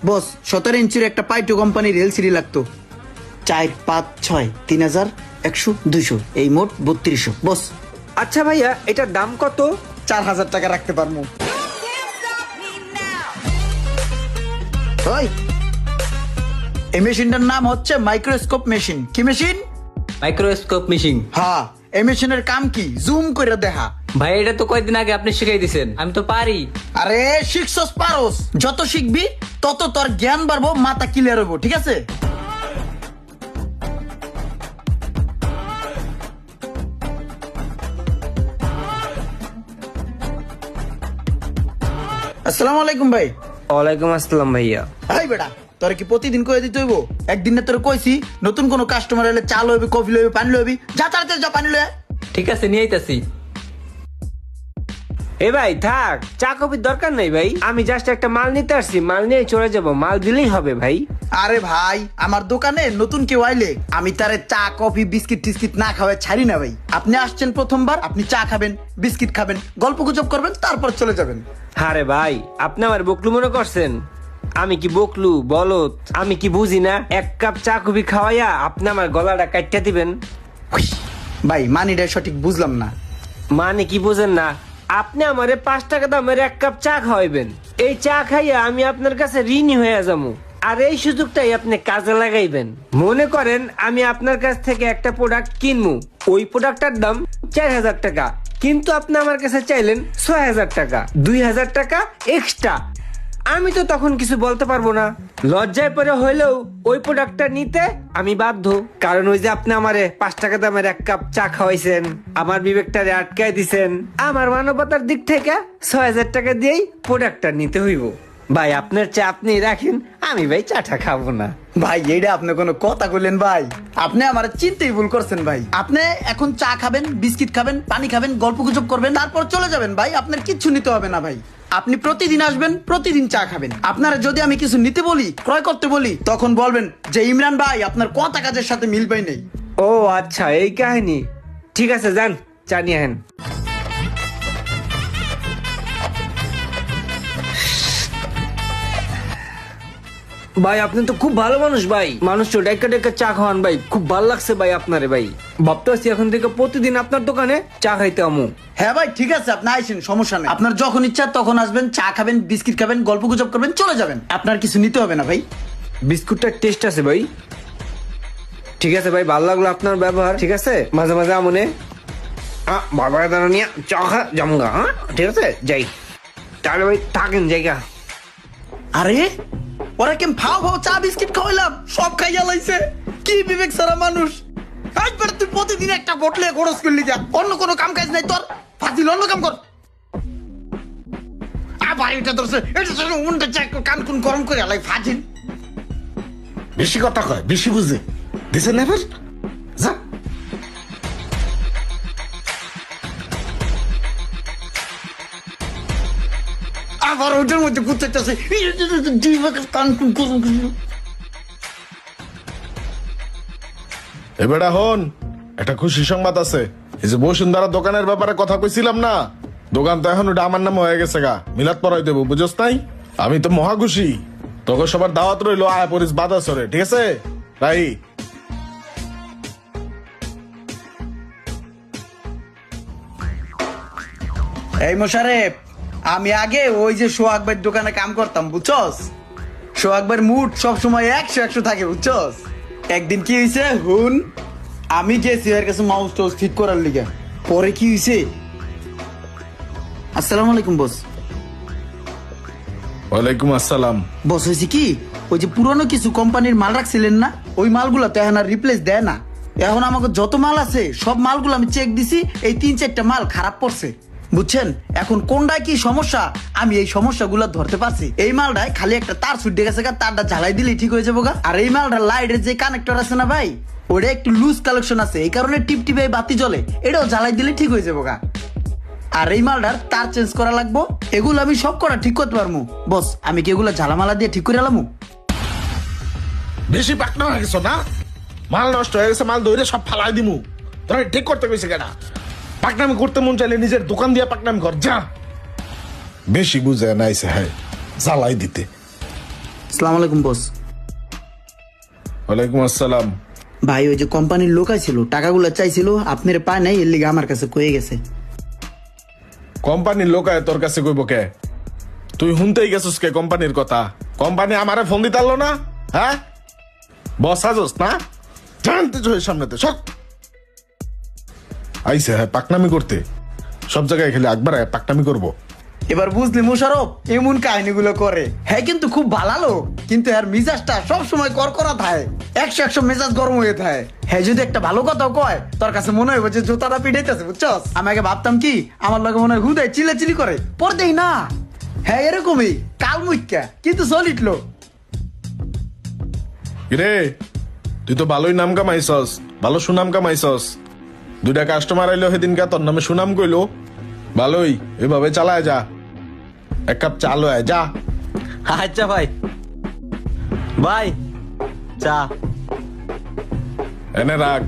বস 17 ইঞ্চির একটা পাইটো কোম্পানির এলসিডি লাগতো। 4, 5, 6, 3000, 100, 200, এই মোট 3200। বস আচ্ছা ভাইয়া, এটার দাম কত? 4000 টাকা রাখতে পারবো। ওই এই মেশিনটার নাম হচ্ছে মাইক্রোস্কোপ মেশিন। কি মেশিন? Microscope machine. হ্যাঁ, এই মেশিনের কাম কি? জুম করে দেখা। ভাই এটা তো কয়েকদিন আগে আপনি শিখাই দিয়েছেন, আমি তো পারি। আরে শিখছস পারোস, যত শিখবি তত তোর জ্ঞান বাড়বো, মাথা ক্লিয়ার হবো, ঠিক আছে? আসসালামু আলাইকুম ভাই। ওয়ালাইকুম আসসালাম ভাইয়া। হাই বেটা, তোর কি প্রতিদিন কয়ে দিতে হইব? একদিন না তোর কইছি নতুন কোন কাস্টমার এলে চা লইবি, কফি লইবি, পানি লইবি, যা তাড়াতাড়ি যা পানি লয়ে। ঠিক আছে, নিয়ে আইতাছি। এ ভাই থাক, চা কফির দরকার নেই ভাই, আমি জাস্ট একটা মাল নিতে আসছি, মাল নিয়ে চলে যাব, মাল দিলেই হবে ভাই। আরে ভাই, আমার দোকানে নতুন কেউ আইলে আমি তারে চা কফি বিস্কিট টিস্কিট না খাওয়াই ছাড়ি না ভাই। আপনি আসছেন প্রথমবার, আপনি চা খাবেন, বিস্কিট খাবেন, গল্প গুজব করবেন, তারপর চলে যাবেন। আরে ভাই, আপনি আমার বকলু মনে করছেন? আমি কি বকলু বলত? আমি কি বুঝি না? এক কাপ চা কফি খাওয়াইয়া আপনি আমার গলাটা কাটতে দিবেন? ভাই মানিটা সঠিক বুঝলাম না। মানে কি বুঝেন না? আপনি আমারে 5 টাকা দামের এক কাপ চা খাওয়াইবেন, এই চা খাইয়া আমি আপনার কাছে ঋণী হয়ে যাবো, আর এই সুযোগটাই আপনি কাজে লাগাইবেন। মনে করেন আমি আপনার কাছ থেকে একটা প্রোডাক্ট কিনবো, ওই প্রোডাক্টটার দাম 4000 টাকা, কিন্তু আপনি আমার কাছে চাইলেন 6000 টাকা, 2000 টাকা এক্সট্রা। আমি তো তখন কিছু বলতে পারবো না, লজ্জায় পরে হইলেও ওই প্রোডাক্টটা নিতে আমি বাধ্য। কারণ ওই যে আপনি আমারে 5 টাকা দামের এক কাপ চা খাওয়াইছেন, আমার বিবেকটারে আটকায় দিছেন, আমার মানবতার দিক থেকে 6000 টাকা দিয়েই প্রোডাক্টটা নিতে হইব। ভাই আপনার চা আপনি রাখেন, আমি ভাই চাটা খাবো না। ভাই এইটা আপনি কোনো কথা কইলেন ভাই? আপনি আমার চিন্তাই ভুল করছেন ভাই। আপনি এখন চা খাবেন, বিস্কিট খাবেন, পানি খাবেন, গল্প গুজব করবেন, তারপর চলে যাবেন ভাই। আপনার কিচ্ছু নিতে হবে না ভাই। আপনি প্রতিদিন আসবেন, প্রতিদিন চা খাবেন। আপনারা যদি আমি কিছু নিতে বলি, ক্রয় করতে বলি, তখন বলবেন যে ইমরান ভাই আপনার কথা কাজের সাথে মিল পাই নেই। ও আচ্ছা, এই কাহিনী। ঠিক আছে, যান চা নিয়ে আহেন। ভাই আপনি তো খুব ভালো মানুষ ভাই, মানুষ তো ডেকা ডেকা চা খাওয়ান ভাই, খুব ভালো লাগছে ভাই আপনারে ভাই। ভাবতে পারছি এখন থেকে প্রতিদিন আপনার দোকানে চা খাইতে আমু। হ্যাঁ ভাই ঠিক আছে, আপনি আইসেন, সমস্যা নেই। আপনার যখন ইচ্ছা তখন আসবেন, চা খাবেন, বিস্কিট খাবেন, গল্প গুজব করবেন, চলে যাবেন। আপনার কিছু নিতে হবে না ভাই। বিস্কুটটার টেস্ট আছে ভাই। ঠিক আছে ভাই, ভালো লাগলো আপনার ব্যবহার। ঠিক আছে, মাঝে মাঝে আমনে বাবা দাঁড়া নিয়ে চা খা জামগা। হ্যাঁ ঠিক আছে, যাই তাহলে ভাই, থাকেন জায়গা। আরে ওরা কেম ফাও ফাও চা বিস্কিট খাওয়াইলাম, সব খাইয়া লাইছে। কি বিবেক সারা মানুষ। একবার তুই প্রতিদিন একটা বোতলে খরচ করলি, যা অন্য কোনো কাম কাজ নাই তোর, ফাজিল অন্য কাম কর। আবার এটা ধরছে, এটা তো উন্ডা চা কান কুন গরম করে আলাই, ফাজিল। বেশি কথা কয়, বেশি বুঝে দিছে না এবার। যা আবার ওটার মধ্যে কুচাইতেছে, কান কুন গরম করে। এবারে হন, একটা খুশি সংবাদ আছে। এই যে বসুন্ধরা দোকানের ব্যাপারে কথা কইছিলাম না, দোকান তো এখন ওটা আমার নামে হয়ে গেছে গা, মিলাদ পড়াই দেবো, বুঝছ নাই? আমি তো মহা খুশি। তোকে সবার দাওয়াত রইলো, আয় পরিস বাদাসরে, ঠিক আছে তাই? এই মোশারেফ, আমি আগে ওই যে সোহাগ ভাইয়ের দোকানে কাম করতাম, বুঝছস? সোহাগ ভাইয়ের মুড সবসময় 100 থাকে, বুঝছস? একদিন কি হয়েছে হুন, আমি গেছি এর কাছে মাউস টাউস ঠিক করার লিগে। পরে কি হয়েছে, আসসালামু আলাইকুম বস। ওয়ালাইকুম আসসালাম। বস হয়েছে কি, ওই যে পুরনো কিছু কোম্পানির মাল রাখছিলেন না, ওই মালগুলো তো এখন আর রিপ্লেস দেয় না। এখন আমাকে যত মাল আছে সব মালগুলো আমি চেক দিছি, এই 3-4টা মাল খারাপ পড়ছে, বুঝছেন? এখন কোনটায় কি সমস্যা আমি এই সমস্যাগুলো ধরতে পারছি। এই মালটায় খালি একটা তার ছুটে গেছে গা, তারটা ঝালাই দিলেই ঠিক হয়ে যাবো গা। আর এই মালটার লাইটের যে কানেক্টর আছে না ভাই, ওটা একটু লুজ কালেকশন আছে, এই কারণে টিপ টিপে বাতি জ্বলে, এটাও ঝালাই দিলে ঠিক হয়ে যাবো গা। আর এই মালটার তার চেঞ্জ করা লাগবো, এগুলো আমি সব করা ঠিক করতে পারবো। বস আমি কি এগুলো ঝালামালা দিয়ে ঠিক করে এলামু? বেশি পাকনা হয়ে গেছো না, মাল নষ্ট হয়ে গেছে, মাল ধরে সব ফালাই দিমু। তোরা ঠিক করতে কইছে কেনা? পাকনামি করতে মন চাইলে নিজের দোকান দিয়ে পাকনামি কর, যা। বেশি বুঝে নাইছে, হ্যাঁ জ্বালাই দিতে। আসসালামু আলাইকুম বস। ওয়ালাইকুম আসসালাম। ভাই ওই যে কোম্পানির লোক আইছিল, টাকাগুলো চাইছিল, আপনার পায় নাই, এর লিগে আমার কাছে কয়ে গেছে। কোম্পানির লোক আয় তোর কাছে কইব কে? তুই শুনতেই গেছিস কে কোম্পানির কথা? কোম্পানি আমারে ফোন দিতে পারলো না? হ্যাঁ, বস আজস না? জানতে চোখের সামনেতে সব আইসে হ্যাঁ পাকনামি করতে। সব জায়গায় খেলে একবার পাকনামি করবো। এবার বুঝলি মোশারফ এমন কাহিনীগুলো করে। হ্যাঁ কিন্তু খুব ভালো লোক, কিন্তু এর মিজাজটা সব সময় করকরা থাকে, 100 মেজাজ গরম হয়ে থাকে। হ্যাঁ যদি একটা ভালো কথাও কয়, তোর কাছে মনে হয় যে জোতাটা পিটাইতেছে, বুঝছস? আমি আগে ভাবতাম কি আমার লগে মনে হয় হুদায় চিল্লাচিল্লি করে, পরদেই না। হ্যাঁ এরকমই কাল মুখ্যা, কিন্তু সলিড লোক। রে তুই তো ভালোই নাম কামাইছস, ভালো সুনাম কামাইছস। 2টা কাস্টমার আইলো সেদিনকা, তোর নামে সুনাম কইলো। ভালোই, এভাবে চালায় যা। 1 কাপ চা লয় যা। আচ্ছা ভাই। ভাই চা। এনে রাখ।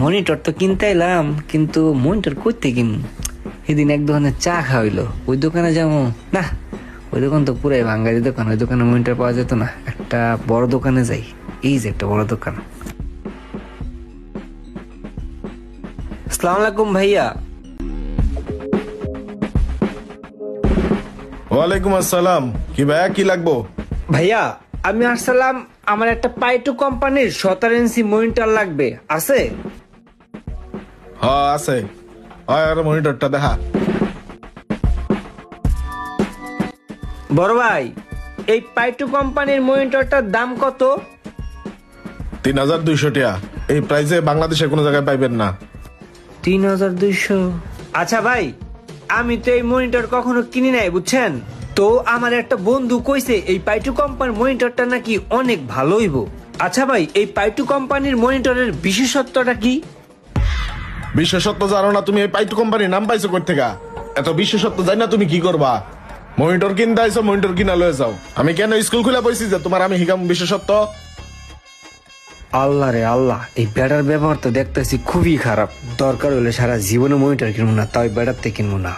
মনিটর তো কিনতে এলাম, কিন্তু মনিটর করতে কিন। সেদিন এক দোকানে চা খাওয়াইলো, ওই দোকানে যাবো না। ওই দোকান তো পুরাই বাঙালি দোকান, ওই দোকানে মনিটর পাওয়া যেত না। একটা বড় দোকানে যাই, এই যে একটা বড় দোকান। আসসালামু আলাইকুম ভাইয়া। ওয়ালাইকুম আসসালাম। কি ভাইয়া কি লাগবো? ভাইয়া আমি আসসালাম, আমার একটা পাইটু কোম্পানির 17 ইঞ্চি মনিটর লাগবে, আছে? হ্যাঁ আছে। হয় আর মনিটরটা দেখা। বড় ভাই এই পাইটু কোম্পানির মনিটরটার দাম কত? 3200 টাকা। এই প্রাইসে বাংলাদেশে কোনো জায়গায় পাইবেন না। 3200। আচ্ছা ভাই, আমি তো এই মনিটর কখনো কিনি নাই, বুঝছেন? তো আমার একটা বন্ধু কইছে এই পাইটু কোম্পানির মনিটরটা নাকি অনেক ভালো হইব। আচ্ছা ভাই, এই পাইটু কোম্পানির মনিটরের বিশেষত্বটা কি? বিশেষত্ব জানো না তুমি? এই পাইটু কোম্পানির নাম পাইছো কই থেকে? এত বিশেষত্ব জানি না তুমি কি করবা? মনিটর কিনতে আইছো, মনিটর কিনা লয়ে যাও। আমি কেন স্কুল খুলে বইছি যে তোমার আমি হিকাম বিশেষত্ব? আল্লাহ রে আল্লাহ, এই ব্যাটার ব্যবহার তো দেখতেছি খুবই খারাপ। দরকার হলে সারা জীবনে মনিটর কিনবো না, তাই ব্যাটারতে কিনবো না।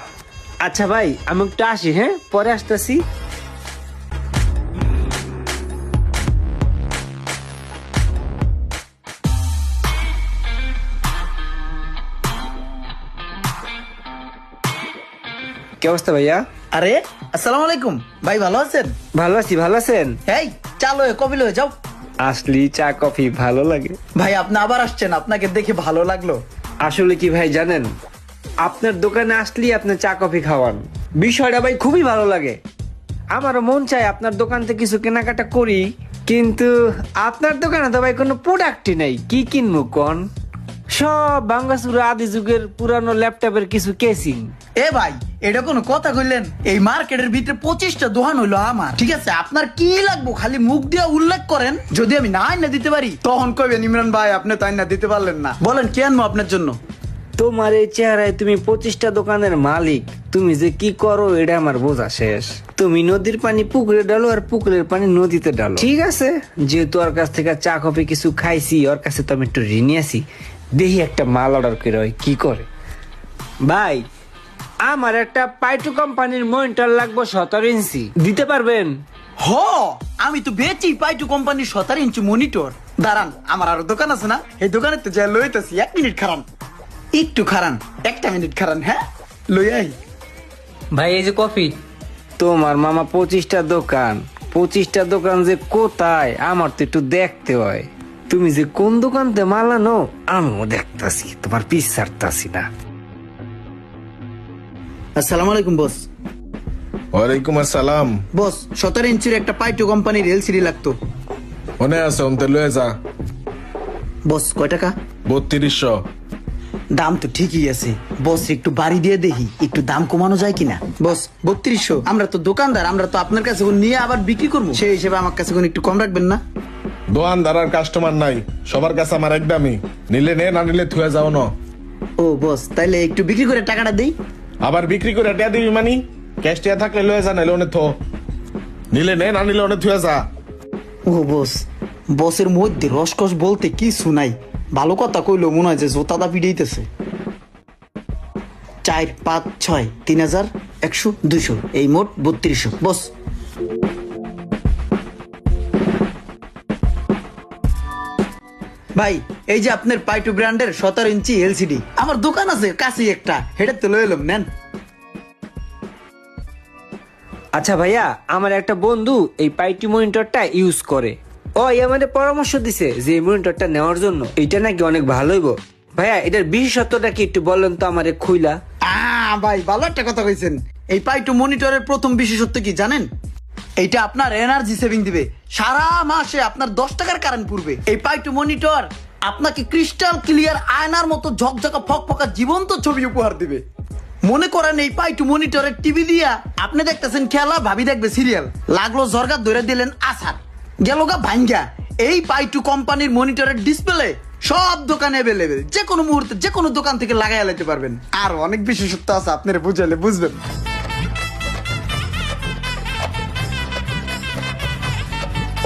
আচ্ছা ভাই আমি একটু আসি, হ্যাঁ পরে আসতেছি। কি অবস্থা ভাইয়া? আরে আসসালামু আলাইকুম ভাই, ভালো আছেন? ভালো আছি, ভালো আছেন? এই চালো কবি লয়ে যাও। আসলি চা কফি ভালো লাগে ভাই আপনি আবার আসছেন, আপনাকে দেখে ভালো লাগলো। আসলে কি ভাই জানেন, আপনার দোকানে আসলেই আপনি চা কফি খাওয়ান, বিষয়টা ভাই খুবই ভালো লাগে। আমারও মন চায় আপনার দোকান থেকে কিছু কেনাকাটা করি, কিন্তু আপনার দোকানে তো ভাই কোনো প্রোডাক্টই নেই, কি কিনবো কোন? সব ভাঙ্গাচুরা আদি যুগের পুরানো ল্যাপটপের কিছু কেসিং। এ ভাই এটা কোনো কথা কইলেন? এই মার্কেটের ভিতরে 25টা দোকান হইলো আমার, ঠিক আছে? আপনার কি লাগবো খালি মুখ দিয়ে উল্লেখ করেন, যদি আমি না আইনা দিতে পারি তখন কইবেন ইমরান ভাই আপনি তো আইনা দিতে পারলেন না। বলেন কি আনবো আপনার জন্য? তোমার এই চেহারায় তুমি 25টা দোকানের মালিক, তুমি যে কি করো এটা আমার বোঝা শেষ। তুমি নদীর পানি পুকুরে ডালো আর পুকুরের পানি নদীতে ডালো, ঠিক আছে? যেহেতু ওর কাছ থেকে চা কফি কিছু খাইছি, ওর কাছে তো আমি একটু ঋণী আছি। দেখি একটা মাল অর্ডার করে হয় কি করে। ভাই আমার একটা পাইটু কোম্পানির মনিটর লাগবে 17 ইঞ্চি, দিতে পারবেন? হ আমি তো বেচি পাইটু কোম্পানির 17 ইঞ্চি মনিটর। দাঁড়ান আমার আরো দোকান আছে না, এই দোকানে তো যা লইতেছি। 1 মিনিট খারান, একটু খারান, 1টা মিনিট খারান। হ্যাঁ লই আই। ভাই এই যে কফি। তোমার মামা 25টা দোকান, 25টা দোকান যে কোথায় আমার তো একটু দেখতে হয়। তুমি যে কোন দোকানতে মাল আনো আমিও দেখতাছি, তোমার পিছ ছাড়তাছি না। আসসালামু আলাইকুম বস। ওয়ালাইকুম আসসালাম। বস 17 ইঞ্চির একটা পাইটু কোম্পানির এলসিডি লাগতো। মনে আছে অন্তে লয়ে যা। বস কয় টাকা? 3200। দাম তো ঠিকই আছে বস, একটু বাড়ি দিয়ে দেখি একটু দাম কমানো যায় কিনা। বস 3200, আমরা তো দোকানদার, আমরা তো আপনার কাছে নিয়ে আবার বিক্রি করবো, সেই হিসেবে আমার কাছে একটু কম রাখবেন না? দোকানদার আর কাস্টমার নাই, সবার কাছে আমার একদমই। নিলে নে, না নিলে থুয়ে যাও না। ও বস তাইলে একটু বিক্রি করে টাকাটা দেই। আবার বিক্রি করে টিয়া দিবি মানি? ক্যাশ টিয়া থাকলে লয়ে যা, নাইলে অনেক থো। নিলে নে, না নিলে অনেক থুয়ে যা। ও বস, বসের মধ্যে রসকস বলতে কিছু নাই, ভালো কথা কইলো মনে হয় যে জোতাদা পিড়াইতেছে। 4 5 6 3000 100 200 এই মোট 3200 বস। ভাই এই যে আপনার পাইটু ব্র্যান্ডের 17 ইঞ্চি এলসিডি আমার দোকান আছে কাছেই একটা, হেটা তো লয়ে এলাম, নেন। আচ্ছা ভাইয়া, আমার একটা বন্ধু এই পাইটি মনিটরটা ইউজ করে। ও আমাদের পরামর্শ দিছে যে এই মনিটরটা নেওয়ার জন্য। এটা নাকি অনেক ভালো হইব। ভাইয়া এটার বিশেষত্বটা কি একটু বলেন তো আমারে খুইলা। ভাই ভালো একটা কথা কইছেন। এই পাইটু মনিটরের প্রথম বিশেষত্ব কি জানেন? এইটা আপনার এনার্জি সেভিং দিবে। সারা মাসে আপনার 10 টাকার কারেন্ট পুরবে। এই পাইটু মনিটর আপনাকে ক্রিস্টাল ক্লিয়ার আয়নার মতো ঝকঝকা ফকফকা জীবন্ত ছবি উপহার দিবে। মনে করেন এই পাইটু মনিটরের টিভি দিয়া আপনি দেখতেছেন খেলা, ভাবি দেখবে সিরিয়াল, লাগলো জর্গা ধরে দিলেন আসার, গেলগা ভাঙ্গা। এই পাইটু কোম্পানির মনিটরের ডিসপ্লে সব দোকানে অ্যাভেলেবেল, যে কোনো মুহূর্তে যে কোনো দোকান থেকে লাগাই লাইতে পারবেন। আর অনেক বিশেষত্ব আছে, আপনারা বুঝাইলে বুঝবেন।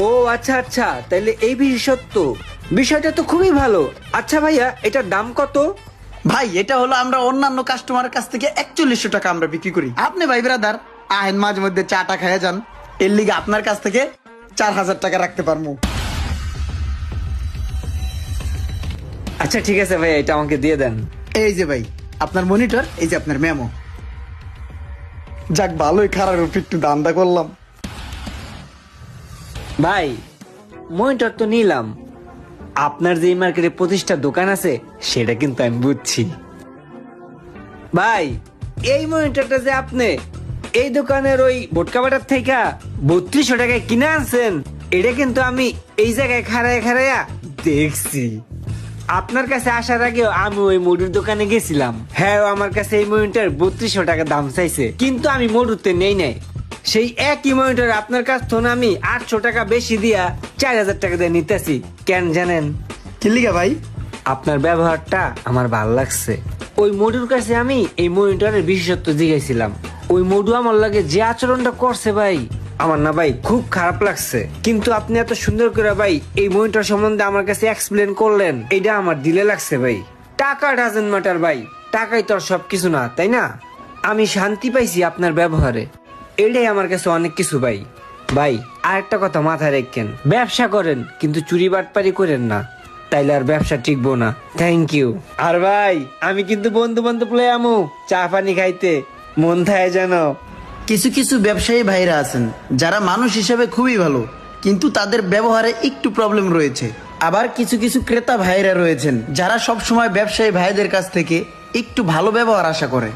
ও আচ্ছা আচ্ছা, তাইলে এই বিশেষত্ব, বিষয়টা তো খুবই ভালো। আচ্ছা ভাইয়া এটার দাম কত? ভাই এটা হলো আমরা অন্যান্য কাস্টমারের কাছ থেকে 4100 টাকা আমরা বিক্রি করি। আপনি ভাই ব্রাদার আহেন মাঝে মধ্যে চাটা খাইয়া যান, এর লিগে আপনার কাছ থেকে 4000 টাকা রাখতে পারবো। আচ্ছা ঠিক আছে ভাইয়া, এটা আমাকে দিয়ে দেন। এই যে ভাই আপনার মনিটর, এই যে আপনার মেমো। যাক ভালোই খারাপের উপর একটু দান্দা করলাম। ভাই মনিটর তো নিলাম, আপনার যে মার্কেটে 25টা দোকান আছে সেটা কিন্তু আমি বুঝছি। ভাই এই মনিটরটা যে আপনি এই দোকানের ওই বোটকা বাটার থেকে 3200 টাকায় কিনে আনছেন, এটা কিন্তু আমি এই জায়গায় খাড়াইয়া দেখছি। আপনার কাছে আসার আগেও আমি ওই মডুর দোকানে গেছিলাম। হ্যাঁ, ও আমার কাছে এই মনিটর 3200 টাকা দাম চাইছে, কিন্তু আমি মডুতে নেই নাই। সেই একই মনিটর আপনার কাছ থেকে আমি 800 টাকা বেশি দিয়া 4000 টাকা দিয়ে নিতেছি। কেন জানেন? কি লিগা ভাই? আপনার ব্যবহারটা আমার ভালো লাগছে। ওই মডুর কাছে আমি এই মনিটরের বিশেষত্ব জিজ্ঞাসিলাম। ওই মডু আমার লাগে যে আচরণটা করছে ভাই, আমার না ভাই খুব খারাপ লাগছে। কিন্তু আপনি এত সুন্দর করে ভাই এই মনিটর সম্বন্ধে আমার কাছে এক্সপ্লেন করলেন, এটা আমার দিলে লাগছে ভাই। টাকা ডাজেন্ট ম্যাটার ভাই, টাকাই তো আর সবকিছু না, তাই না? আমি শান্তি পাইছি আপনার ব্যবহারে, এটাই আমার কাছে অনেক কিছু ভাই। ভাই আর একটা কথা মাথায় রাখেন, ব্যবসা করেন কিন্তু চুরি বাটপারি করেন না, তাইলে আর ব্যবসা টিকবো না। Thank you. আর ভাই আমি কিন্তু বন্ধু বান্ধব লয়ে আমু চা পানি খাইতে, মন থাকে যেন। কিছু কিছু ব্যবসায়ী ভাইরা আছেন যারা মানুষ হিসেবে খুবই ভালো, কিন্তু তাদের ব্যবহারে একটু প্রবলেম রয়েছে। আবার কিছু কিছু ক্রেতা ভাইরা রয়েছেন যারা সব সময় ব্যবসায়ী ভাইদের কাছ থেকে একটু ভালো ব্যবহার আশা করে।